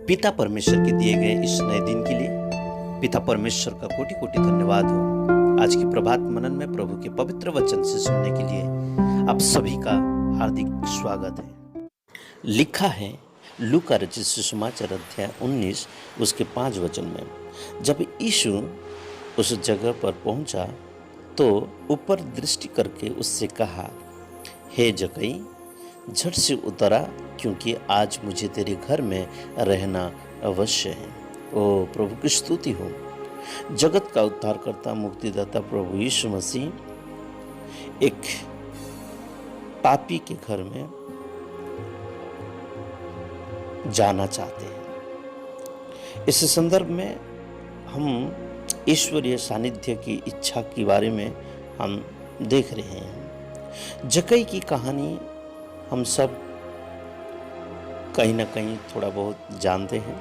पिता परमेश्वर के दिए गए इस नए दिन के लिए पिता परमेश्वर का कोटि कोटि धन्यवाद हो। आज की प्रभात मनन में प्रभु के पवित्र वचन से सुनने के लिए आप सभी का हार्दिक स्वागत है। लिखा है लूका रचित सुसमाचार अध्याय 19 उसके 5 वचन में, जब यीशु उस जगह पर पहुंचा तो ऊपर दृष्टि करके उससे कहा, हे जक्कई, झट से उतरा, क्योंकि आज मुझे तेरे घर में रहना अवश्य है। ओ प्रभु की स्तुति हो। जगत का उद्धारकर्ता मुक्तिदाता प्रभु यीशु मसीह एक पापी के घर में जाना चाहते हैं। इस संदर्भ में हम ईश्वरीय सानिध्य की इच्छा के बारे में हम देख रहे हैं। जक्कई की कहानी हम सब कहीं ना कहीं थोड़ा बहुत जानते हैं।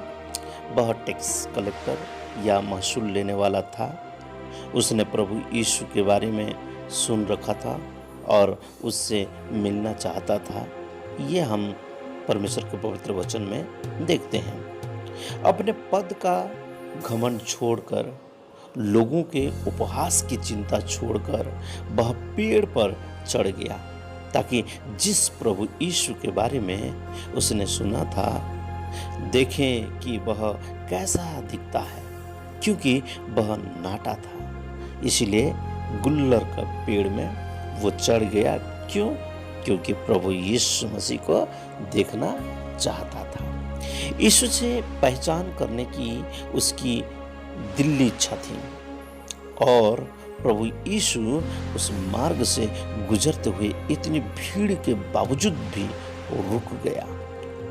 वह टैक्स कलेक्टर या महसूल लेने वाला था। उसने प्रभु यीशु के बारे में सुन रखा था और उससे मिलना चाहता था। ये हम परमेश्वर के पवित्र वचन में देखते हैं। अपने पद का घमंड छोड़कर, लोगों के उपहास की चिंता छोड़कर वह पेड़ पर चढ़ गया, ताकि जिस प्रभु यीशु के बारे में उसने सुना था देखें कि वह कैसा दिखता है, क्योंकि वह नाटा था। इसलिए गुल्लर का पेड़ में वो चढ़ गया। क्यों? क्योंकि प्रभु यीशु मसीह को देखना चाहता था। यीशु से पहचान करने की उसकी दिली इच्छा थी और प्रभु यीशु उस मार्ग से गुजरते हुए इतनी भीड़ के बावजूद भी रुक गया,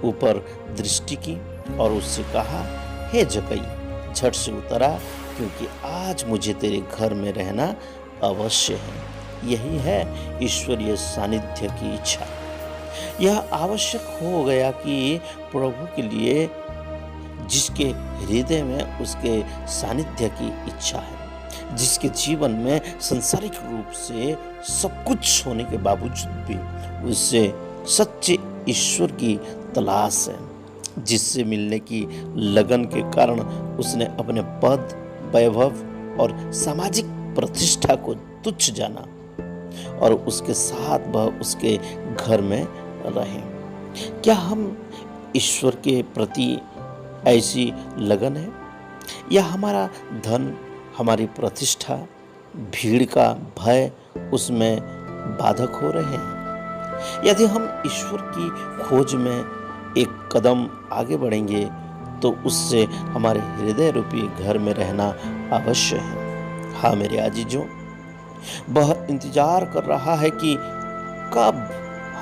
ऊपर दृष्टि की और उससे कहा, हे जक्कई, झट से उतरा, क्योंकि आज मुझे तेरे घर में रहना अवश्य है। यही है ईश्वरीय सानिध्य की इच्छा। यह आवश्यक हो गया कि प्रभु के लिए जिसके हृदय में उसके सानिध्य की इच्छा है, जिसके जीवन में सांसारिक रूप से सब कुछ होने के बावजूद भी उससे सच्चे ईश्वर की तलाश है, जिससे मिलने की लगन के कारण उसने अपने पद, वैभव और सामाजिक प्रतिष्ठा को तुच्छ जाना और उसके साथ वह उसके घर में रहे। क्या हम ईश्वर के प्रति ऐसी लगन है, या हमारा धन, हमारी प्रतिष्ठा, भीड़ का भय उसमें बाधक हो रहे हैं? यदि हम ईश्वर की खोज में एक कदम आगे बढ़ेंगे तो उससे हमारे हृदय रूपी घर में रहना अवश्य है। हाँ मेरे आजीजों, वह इंतजार कर रहा है कि कब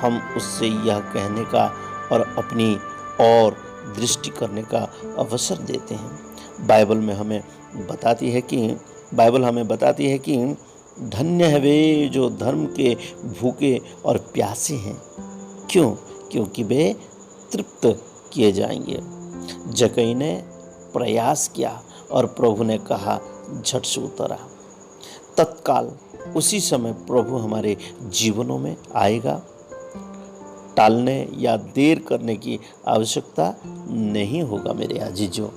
हम उससे यह कहने का और अपनी और दृष्टि करने का अवसर देते हैं। बाइबल हमें बताती है कि धन्य है वे जो धर्म के भूखे और प्यासे हैं। क्यों? क्योंकि वे तृप्त किए जाएंगे। जक्कई ने प्रयास किया और प्रभु ने कहा, झट से उतरा। तत्काल उसी समय प्रभु हमारे जीवनों में आएगा। टालने या देर करने की आवश्यकता नहीं होगा मेरे अजीजों।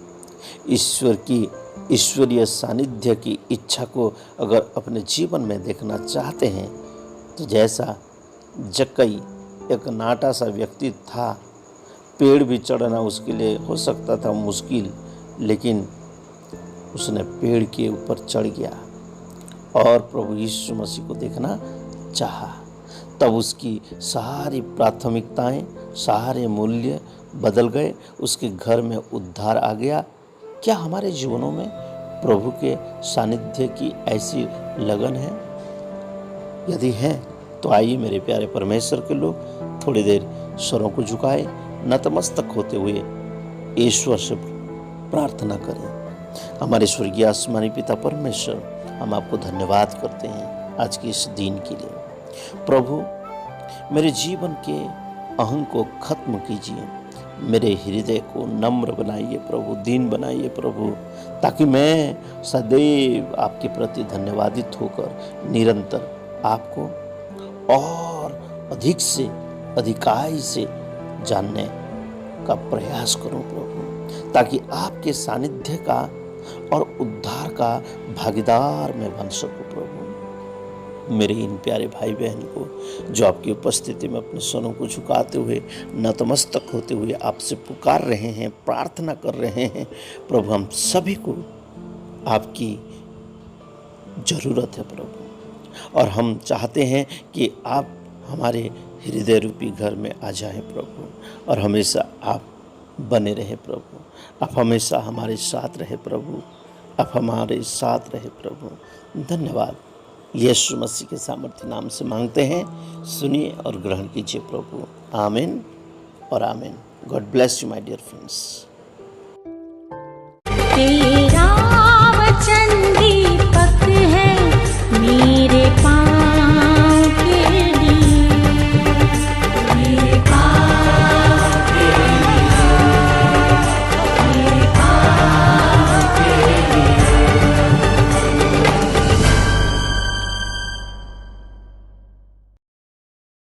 ईश्वर की ईश्वरीय सानिध्य की इच्छा को अगर अपने जीवन में देखना चाहते हैं तो जैसा जक्कई एक नाटा सा व्यक्ति था, पेड़ भी चढ़ना उसके लिए हो सकता था मुश्किल, लेकिन उसने पेड़ के ऊपर चढ़ गया और प्रभु यीशु मसीह को देखना चाहा। तब उसकी सारी प्राथमिकताएं, सारे मूल्य बदल गए। उसके घर में उद्धार आ गया। क्या हमारे जीवनों में प्रभु के सानिध्य की ऐसी लगन है? यदि है तो आइए मेरे प्यारे परमेश्वर के लोग, थोड़ी देर स्वरों को झुकाए, नतमस्तक होते हुए ईश्वर से प्रार्थना करें। हमारे स्वर्गीय आसमानी पिता परमेश्वर, हम आपको धन्यवाद करते हैं आज के इस दिन के लिए। प्रभु, मेरे जीवन के अहंग को खत्म कीजिए, मेरे हृदय को नम्र बनाइए प्रभु, दीन बनाइए प्रभु, ताकि मैं सदैव आपके प्रति धन्यवादित होकर निरंतर आपको और अधिक से अधिकाई से जानने का प्रयास करूं प्रभु। ताकि आपके सानिध्य का और उद्धार का भागीदार मैं बन सकूं प्रभु। मेरे इन प्यारे भाई बहन को जो आपकी उपस्थिति में अपने सरों को झुकाते हुए नतमस्तक होते हुए आपसे पुकार रहे हैं, प्रार्थना कर रहे हैं प्रभु, हम सभी को आपकी ज़रूरत है प्रभु, और हम चाहते हैं कि आप हमारे हृदय रूपी घर में आ जाएं प्रभु, और हमेशा आप बने रहे प्रभु। आप हमेशा हमारे साथ रहे प्रभु, आप हमारे साथ रहे प्रभु। धन्यवाद। यीशु मसीह के सामर्थ्य नाम से मांगते हैं, सुनिए और ग्रहण कीजिए प्रभु। आमीन और आमीन। God bless you my dear friends.